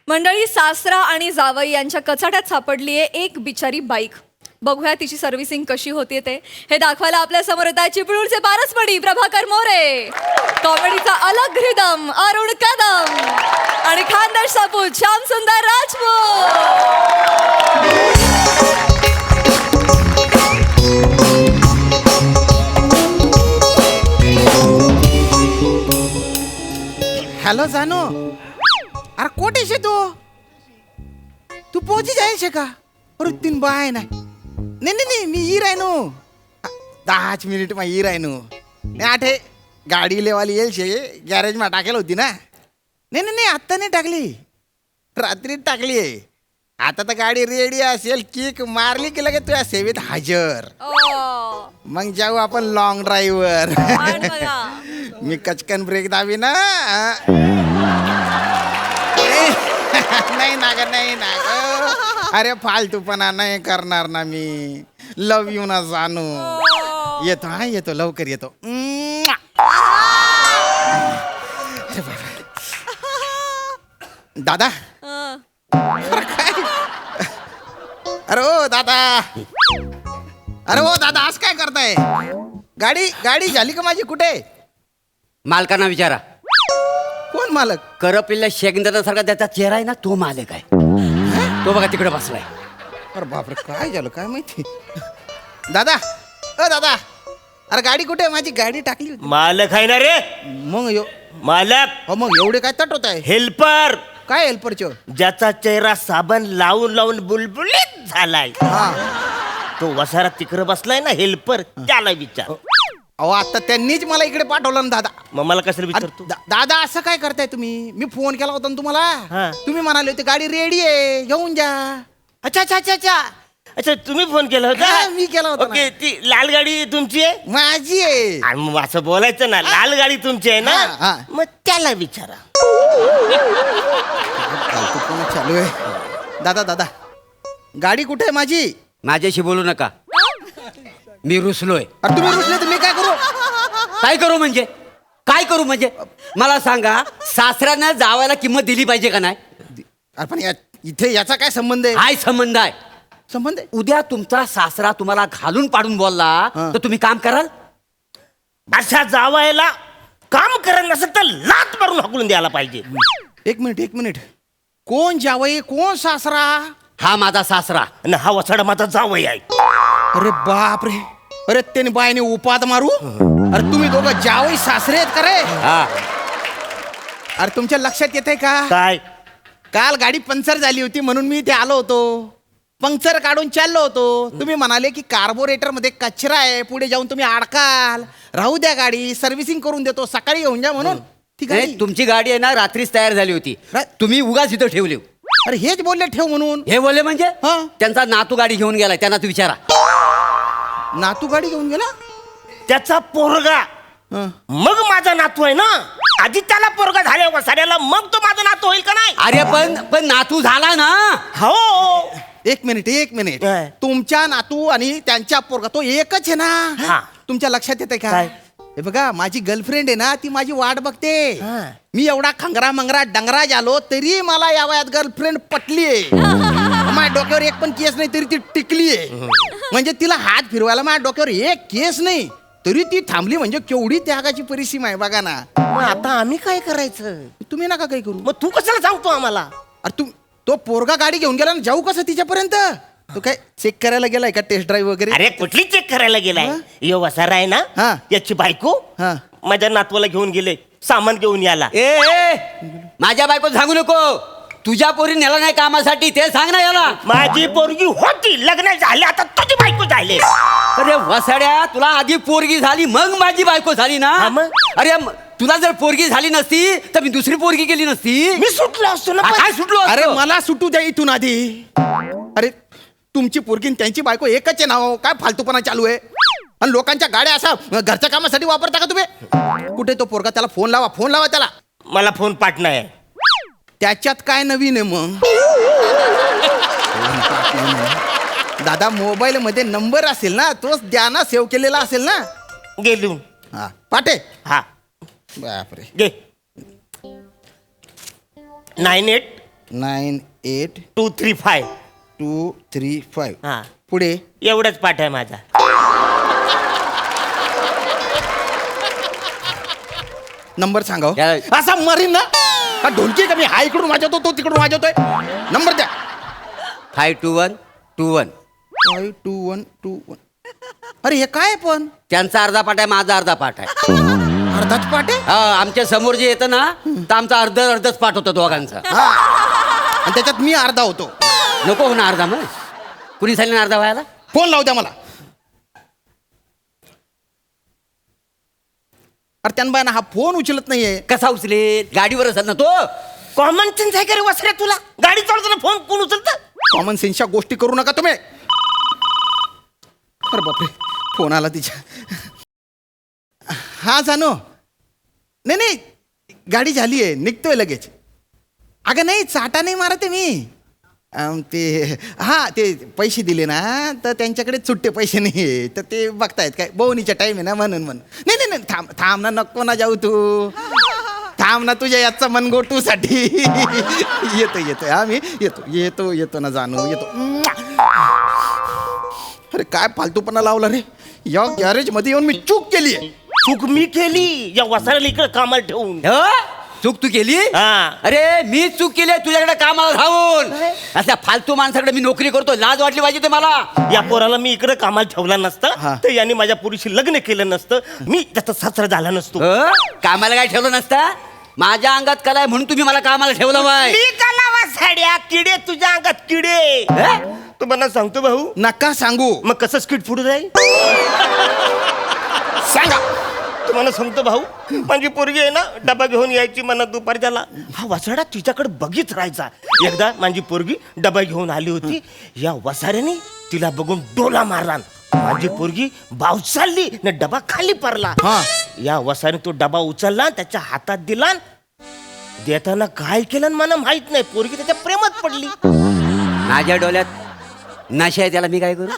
मंडळी, सासरा आणि जावई यांच्या कचाट्यात सापडली आहे एक बिचारी बाईक. बघूया तिची सर्व्हिसिंग कशी होते ते. हे दाखवायला आपल्या समोर येतात चिपळूणचे पारसपडी प्रभाकर मोरे, कॉमेडीचा अलग रिदम अरुण कदम आणि खानदेश सपूत श्याम सुंदर राजपूत. हॅलो जानू, अरे कोठे शे तू पोहोची जाईल शे का? अरे तीन बाय नाही नाही मी ई रायनो 10 मिनिट मा ई रायनो आठे गाडी लेवाली येईल शे गॅरेज मा टाकेल होती ना. नाही आत्ता नाही टाकली, रात्रीच टाकली आहे. आता तर गाडी रेडी असेल, किक मारली की लगेच तुझ्या सेवेत हजर. मग जाऊ आपण लॉंग ड्राईव्हवर. मी कचकन ब्रेक दाबी ना. नाही ना ग. अरे फालतूपणा नाही करणार ना मी. लव यू ना जानू. येतो येतो लवकर येतो. दादा, अरे ओ दादा, आज काय करताय? गाडी झाली का माझी? कुठे? मालकांना विचारा. कोण मालक? करपिल्ल्या शेंगदाण्यासारखा त्याचा चेहरा आहे ना, तो मालक आहे. तो बघा तिकडे बसलाय. अरे बापरे, काय झालं काय माहिती. दादा, दादा, अरे गाडी कुठे आहे माझी? गाडी टाकली होती. मालक आहे ना रे. मग मालक मग एवढे काय तट होत आहे? हेल्पर. काय हेल्परचं? ज्याचा चेहरा साबण लावून लावून बुलबुलीत झालाय, हा, तो वसारा तिकडे बसलाय ना, हेल्पर. त्याला विचार. अहो आता त्यांनीच मला इकडे पाठवलं ना दादा. मग मला कसं अरे, विचारतो? दादा असं काय करताय तुम्ही? मी फोन केला होता ना हा. तुम्हाला. तुम्ही म्हणाले होते गाडी रेडी आहे, घेऊन जा. अच्छा, तुम्ही फोन केला होता? हा, मी केला होता ना. ओके, ती लाल गाडी तुमची आहे? माझी आहे. आणि मग असं बोलायचं ना, लाल गाडी तुमची आहे हा, हा. ना, मग त्याला विचारा. फालतूपणा चालू आहे. दादा, गाडी कुठे आहे माझी? माझ्याशी बोलू नका, मी रुसलोय. अरे तुम्ही रुसले तर मी काय करू? काय करू म्हणजे मला सांगा, सासऱ्यानं जावायला किंमत दिली पाहिजे का नाही? अरे पण इथे याचा काय संबंध आहे? हाय संबंध आहे. संबंध आहे? उद्या तुमचा सासरा तुम्हाला घालून पाडून बोलला हा. तर तुम्ही काम कराल? अशा जावायला काम करायला नसेल तर लात मारून हाकलून द्यायला पाहिजे. एक मिनिट, कोण जावई कोण सासरा? हा माझा सासरा. आणि हा वसाडा माझा जावई आहे. अरे बाप रे, अरे त्याने बायने उपाद मारू. अरे तुम्ही दोघं जावई सासरे आहेत का रे? हा, अरे तुमच्या लक्षात येते का? काय? काल गाडी पंक्चर झाली होती म्हणून मी इथे आलो होतो. पंक्चर काढून चाललो होतो. तुम्ही म्हणाले की कार्बोरेटर मध्ये कचरा आहे, पुढे जाऊन तुम्ही अडकाल. राहू द्या, गाडी सर्व्हिसिंग करून देतो, सकाळी घेऊन जा म्हणून. ती गाडी नाही, तुमची गाडी आहे ना रात्रीच तयार झाली होती. तुम्ही उगाच इथं ठेवली. अरे हेच बोलले ठेव म्हणून. हे बोलले म्हणजे हा. त्यांचा नातू गाडी घेऊन गेलाय, त्यांना तू विचारा. नातू गाडी घेऊन गेला? त्याचा पोरगा हं. मग माझा नातू आहे ना. आधी त्याला पोरगा झाल्या वसाड्याला, मग तो माझा नातू होईल का नाही? अरे पण नातू झाला ना. हो. एक मिनिट, काय? तुमच्या नातू आणि त्यांच्या पोरगा तो एकच आहे ना? हा. तुमच्या लक्षात येते का? काय? हे बघा, माझी गर्लफ्रेंड आहे ना, ती माझी वाट बघते. हा. मी एवढा खंगरा मंगरा डंगरा झालो तरी मला या वयात गर्लफ्रेंड पटलीये. माझ्या डोक्यावर एक पण केस नाही तरी ती टिकलीये. म्हणजे तिला हात फिरवायला माझ्या डोक्यावर एक केस नाही तरी ती थांबली. म्हणजे केवढी त्यागाची परिसीमा आहे बघा ना. मग आता आम्ही काय करायचं? तुम्ही नका काही करू. मग तू कशाला सांगतो आम्हाला? अरे तो पोरगा गाडी घेऊन गेला ना, जाऊ कसं तिच्यापर्यंत? तो काय चेक करायला गेलाय का, टेस्ट ड्राईव्ह वगैरे? अरे कुठली चेक करायला गेलाय? यो वसारा आहे हा. ना, याची बायको हा. माझ्या नातवाला घेऊन गेले सामान घेऊन याला. ए माझ्या बायको सांगू नको. तुझ्या पोरी नेला नाही कामासाठी, ते सांग ना याला. माझी पोरगी होती, लग्न झाले, आता तुझी बायको झाली. अरे वसाड्या, तुला आधी पोरगी झाली मग माझी बायको झाली ना. हा मग? अरे तुला जर पोरगी झाली नसती तर मी दुसरी पोरगी केली नसती. मी सुटलो असतो ना. काय सुटलो असतो? अरे मला सुटू द्या इथून आधी. अरे तुमची पोरगी आणि त्यांची बायको एकच आहे ना हो. काय फालतूपणा चालू आहे? आणि लोकांच्या गाड्या असा घरच्या कामासाठी वापरता का तुम्ही? कुठे तो पोरगा? त्याला फोन लावा त्याला. मला फोन पाठ नाही. त्याच्यात काय नवीन आहे मग? दादा, मोबाईल मध्ये नंबर असेल ना, तोच द्या ना, सेव्ह केलेला असेल ना. गेलून. हा, पाटे. हा, बापरे. घे. 98 98 235. 235 हा पुढे एवढाच पाठ आहे माझा. नंबर सांगा हो. या- असा मरीन ना का ढोलकी का मी हा इकडून वाजवतो तो तिकडून वाजवतोय. नंबर द्या. 52121. 52121. अरे हे काय पण त्यांचा अर्धा पाठ आहे, माझा अर्धा पाठ आहे. अर्धाच पाठ आहे. हा, आमच्या समोर जे येतं ना तर आमचा अर्धच पाठ होतं दोघांचा. हा आणि त्याच्यात मी अर्धा होतो. नको हो ना अर्धा, मग कुणी झाली ना अर्धा व्हायला. फोन लावू द्या मला. अरे त्यांना ना हा फोन उचलत नाहीये. कसा उचलेल, गाडीवर असेल ना तो. कॉमन सेन्स आहे का रे वसऱ्या तुला? गाडी चालवताना फोन कोण उचलत? कॉमन सेन्सच्या गोष्टी करू नका तुम्ही. अरे बापरे फोन आला तिच्या. हा जानो. नाही नाही गाडी झाली आहे, निघतोय लगेच. अगं नाही चाटा नाही मारत आहे मी. ते हां ते पैसे दिले ना तर त्यांच्याकडे सुट्टे पैसे नाही आहे तर ते बघतायत काय बोवणीचा टाईम आहे ना म्हणून नाही नाही नाही थांब थांब ना, नको ना जाऊ तू. थांब ना तुझ्या याचा मनगोटूसाठी. येतो हा मी येतो ना जाणू येतो. अरे काय फालतूपणा लावला रे. या गॅरेज मध्ये येऊन मी चूक केली आहे. चूक मी केली या वसाऱ्याला इकडे कामाला ठेवून. हो? चूक तू केली? हा. अरे मी चूक केली आहे तुझ्याकडे कामाला धावून. अशा फालतू माणसाकडे मी नोकरी करतो, लाज वाटली पाहिजे ते मला. या पोराला मी इकडे कामाला ठेवला हा. नसतं तर याने माझ्या पुरीशी लग्न केलं नसतं, मी त्याचा सासरा झाला नसतो. हो? कामाला काय ठेवलं नसतं? माझ्या अंगात कला आहे म्हणून तुम्ही मला कामाला ठेवलं बाय. मी कला वसाड्या किडे तुझ्या अंगात किडे. तुम्हाला सांगतो भाऊ, नका सांगू. मग कसं स्किट फुटू जाईल सांगा. तुम्हाला सांगतो भाऊ, माझी पोरगी आहे ना डबा घेऊन यायची मला दुपारच्याला. हा वसाडा तिच्याकडे बघित राहायचा. एकदा माझी पोरगी डबा घेऊन आली होती. या वसाऱ्याने तिला बघून डोला मारला. माझी पोरगी बाव चालली ना डबा खाली पडला. हा. या वसाने तो डबा उचलला, त्याच्या हातात दिला. देताना काय केलं मला माहित नाही, पोरगी त्याच्या प्रेमात पडली. माझ्या डोल्यात नशा आहे, त्याला मी काय करू.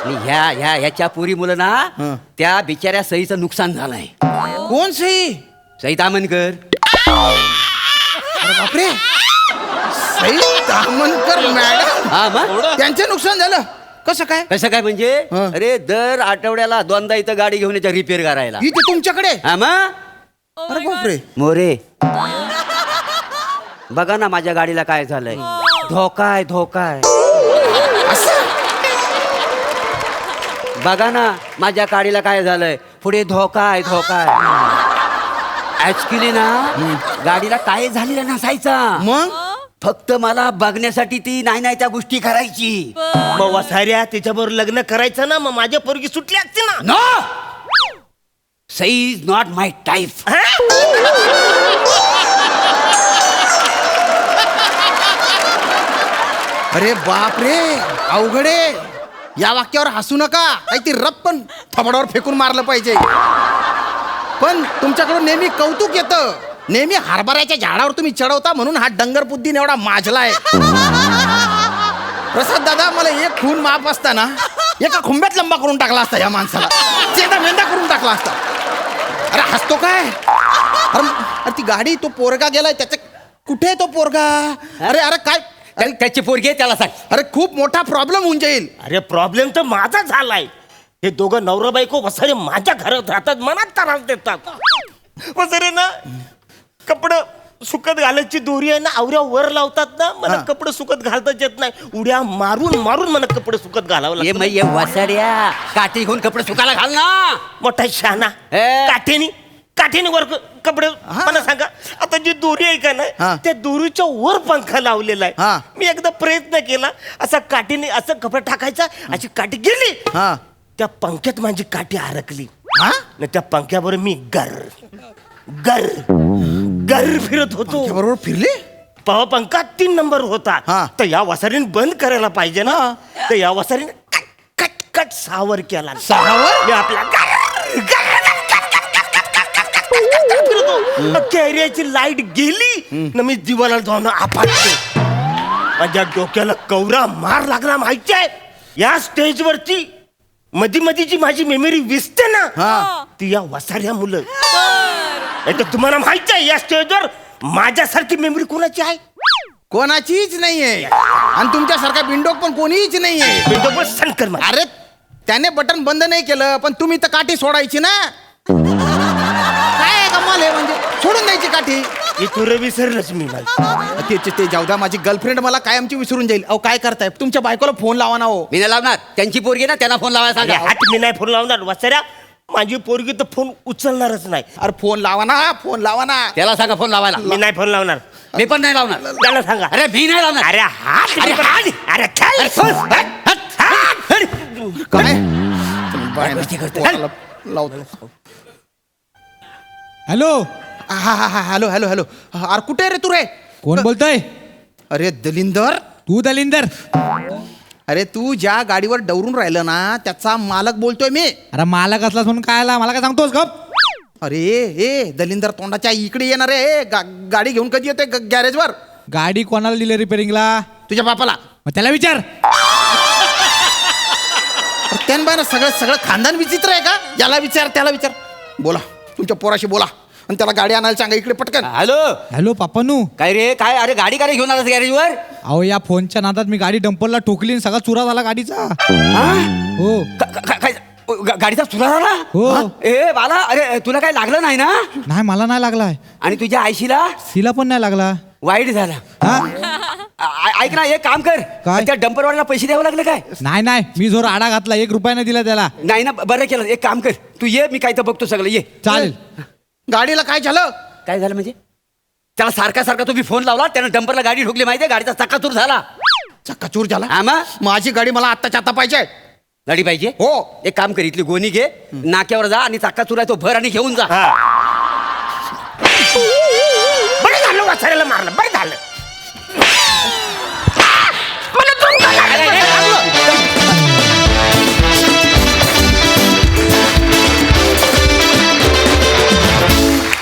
आणि ह्याच्या पुरी मुलं ना हं. त्या बिचाऱ्या सईचं नुकसान झालंय. कोण सई. सई तामनकर. अरे बापरे सई तामनकर मॅडम. हा मग त्यांचं नुकसान झालं कसं काय. कसं काय म्हणजे हं. अरे दर आठवड्याला दोनदा इथं गाडी घेऊन याच्या रिपेअर करायला. इथे तुमच्याकडे. हा मग अरे बापरे. मोरे बघा ना माझ्या गाडीला काय झालंय. धोका आहे. बघा ना माझ्या गाडीला काय झालंय. पुढे धोका आहे. ऍक्च्युली ना गाडीला काय झालेलं नसायचा, मग फक्त मला बघण्यासाठी ती नाही त्या गोष्टी करायची. मग वसाऱ्या तिच्याबरोबर लग्न करायचं ना, मग माझ्या पोरगी सुटली असते ना. No, Sai is not my type. अरे बापरे अवघडे. या वाक्यावर हसू नका. काहीतरी रप्पन थोबडावर फेकून मारलं पाहिजे. पण तुमच्याकडून नेहमी कौतुक येतं. नेहमी हरभऱ्याच्या झाडावर तुम्ही चढवता म्हणून हा डंगर बुद्धीने एवढा माजलाय. प्रसाद दादा मला एक खून माफ असताना एका खुंब्यात लंबा करून टाकला असता या माणसाला. चेता मेंदा करून टाकला असता. अरे हसतो काय. अरे ती गाडी तो पोरगा गेलाय त्याच्या कुठे आहे तो पोरगा. अरे काय. त्याची पोरगी आहे, त्याला सांग. अरे खूप मोठा प्रॉब्लेम होऊन जाईल. अरे प्रॉब्लेम तर माझा झालाय. हे दोघं नवरा बायको वसारे माझ्या घरात राहतात, मनात त्रास देतात. वसारे ना कपडं सुकत घालायची दोरी आहे ना, आवऱ्या वर लावतात ना, मला हा. कपडे सुकत घालताच येत नाही. उड्या मारून मला कपडे सुकत घालावं ये लागतं. मग ये वसाड्या काठी घेऊन कपडे सुकायला घाल ना. मोठा शहाणा ए. काठीने वर कपडे. हा. मला सांगा आता जी दोरी आहे का हा. नाही, त्या दोरीच्या वर पंखा लावलेला हा. आहे. मी एकदा प्रयत्न केला, असा काठीने असं कपडे टाकायचा, अशी काठी गेली, हा त्या पंख्यात माझी काठी अडकली. हा न त्या पंख्याबरोबर मी गर फिरत होतो. बरोबर फिरले. पहा पंखा 3 नंबर होता. हा. तर या वसारीने बंद करायला पाहिजे ना. तर या वसारीने कट 6 वर केला. 6 वर? मी आपला कॅरियाची लाईट गेली ना, मी दिवाला जाऊन आपटतो. माझ्या डोक्याला कवरा मार लागला. माहिती आहे या स्टेजवरती मधी जी माझी मेमरी विसते हा. ना, ती या वसाऱ्या मुलं. तुम्हाला माहिती आहे या स्टेजवर माझ्यासारखी मेमरी कोणाची आहे? कोणाचीच नाहीये आणि तुमच्यासारखा बिंडोक पण कोणीच नाहीये. बिंदू सनकर मला. अरे त्याने बटन बंद नाही केलं पण तुम्ही तर काठी सोडायची ना. काय कमाल आहे म्हणजे सोडून द्यायची काठी. हे तुला विसरलंच मी मला. ते जाऊ द्या, माझी गर्लफ्रेंड मला कायमची विसरून जाईल. अहो काय करताय, तुमच्या बायकोला फोन लावा ना. हो मी नाही लावणार, त्यांची पोरगी ना त्यांना फोन लावायला अरे सांगा. हात मी नाही फोन लावणार वाचाऱ्या. माझी पोरगी तर फोन उचलणारच नाही. अरे फोन लावा ना, फोन लावा ना. त्याला सांगा फोन लावायला. मी नाही फोन लावणार. मी पण नाही लावणार. त्याला सांगा. अरे मी नाही लावणार. अरे हात अरे हात. अरे चल. अरे सोड. हट, हट, हट, हट. काय काय गोष्टी करतोय? फोन लावतो. हॅलो, हा हा हा हॅलो हॅलो हॅलो. अरे कुठे आहे रे तू रे? कोण बोलतोय? अरे दलिंदर. तू दलिंदर? अरे तू ज्या गाडीवर डवरून राहिलं ना त्याचा मालक बोलतोय मी. अरे मालक असलास म्हणून काय आला, मला काय सांगतोस गप? अरे ए दलिंदर तोंडाच्या इकडे येणार आहे. गाडी घेऊन कधी येते गॅरेजवर? गाडी कोणाला दिली रिपेअरिंगला? तुझ्या बापाला. मग त्याला विचार. त्यानं सगळं सगळं खानदान विचित्र आहे का? याला विचार त्याला विचार. बोला तुमच्या पोराशी बोला आणि त्याला गाडी आणायला सांगा इकडे पटकन. हॅलो. हॅलो पापानू. काय रे काय? अरे गाडी काय रे घेऊन आलास गॅरेजवर? अहो या फोनच्या नादात मी गाडी डंपरला ठोकली आणि सगळा चुरा झाला गाडीचा. हो काय गाडीचा चुरा झाला? हो. हा? ए बाला, अरे तुला काय लागलं नाही ना? नाही, मला नाही लागलाय. आणि तुझ्या आयशीला? तिला पण नाही लागला. वाईट झाला. हा? ऐक ना, एक काम कर. काय? त्या डंपरवाल्याला पैसे द्यावं लागले काय? नाही नाही, मी जोर आडा घातला, 1 रुपया नाही दिला त्याला. नाही ना, बरं केलं. एक काम कर, तू ये, मी काय तर बघतो सगळं. ये. चालेल. गाडीला काय झालं? काय झालं म्हणजे? त्याला सारखा सारखा तुम्ही फोन लावला, त्यानं डंपरला गाडी ठोकली माहितीये, गाडीचा चक्काचूर झाला. चक्काचूर झाला? हा मग? माझी गाडी मला आत्ताच्या आता पाहिजे. गाडी पाहिजे? हो. एक काम कर, इथली गोणी घे, नाक्यावर जा आणि चक्काचूर आहे तो भर आणि घेऊन जा. बरं झालं वाचाऱ्याला मारलं. बरं झालं.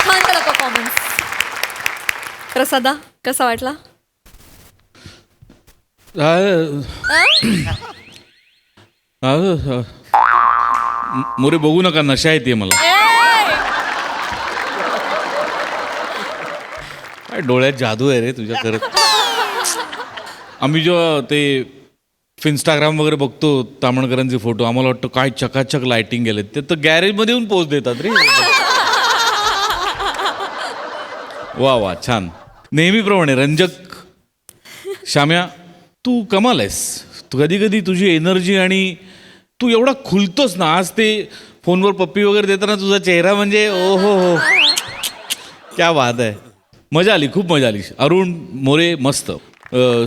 छान त्याला परफॉर्मन्स. प्रसादा कसा वाटला? मोरे बघू नका, नशा येते मला. काय डोळ्यात जादू आहे रे तुझ्या खरंच. आम्ही जेव्हा ते इंस्टाग्राम वगैरे बघतो तामणकरांचे फोटो, आम्हाला वाटतं काय चकाचक लाइटिंग गेलेत. ते तर गॅरेजमध्ये येऊन पोच देतात रे. वा वा, छान. नेहमीप्रमाणे रंजक. श्याम्या, तू कमाल आहेस. तू कधी कधी तुझी एनर्जी आणि तू एवढा खुलतोस ना. आज ते फोनवर पप्पी वगैरे देताना तुझा चेहरा म्हणजे ओ हो, क्या बात आहे. मजा आली, खूप मजा आली. अरुण मोरे मस्त.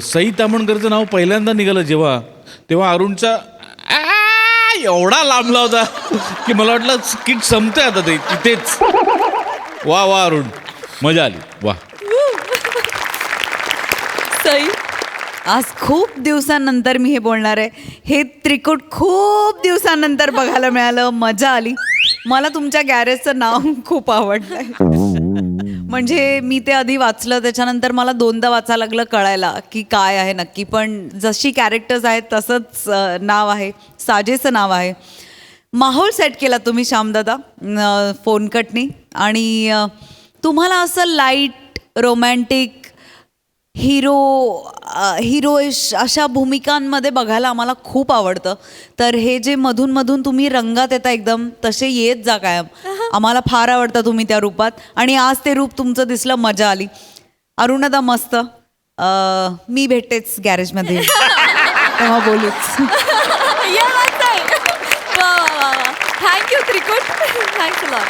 सई तामणकरचं नाव पहिल्यांदा निघालं जेव्हा, तेव्हा अरुणचा एवढा लांबला होता की मला वाटलं स्किट संपतंय आता ते तिथेच. वा वा अरुण, मजा आली. वा. सई, आज खूप दिवसांनंतर मी हे बोलणार आहे. हे त्रिकूट खूप दिवसांनंतर बघायला मिळालं, मजा आली. मला तुमच्या गॅरेजचं नाव खूप आवडलंय. म्हणजे मी ते आधी वाचलं, त्याच्यानंतर मला 2दा वाचायला लागलं कळायला की काय आहे नक्की. पण जशी कॅरेक्टर्स आहेत तसंच नाव आहे, साजेचं नाव आहे. माहोल सेट केला तुम्ही श्यामदादा फोनकटनी. आणि तुम्हाला असं लाईट रोमॅन्टिक हिरोइश अशा भूमिकांमध्ये बघायला आम्हाला खूप आवडतं. तर हे जे मधून मधून तुम्ही रंगात येता एकदम तसे येत जा कायम. आम्हाला फार आवडतं तुम्ही त्या रूपात. आणि आज ते रूप तुमचं दिसलं, मजा आली. अरुणदा मस्त. मी भेटतेच गॅरेजमध्ये तेव्हा बोलूच. Thank you Trikut. Thanks a lot.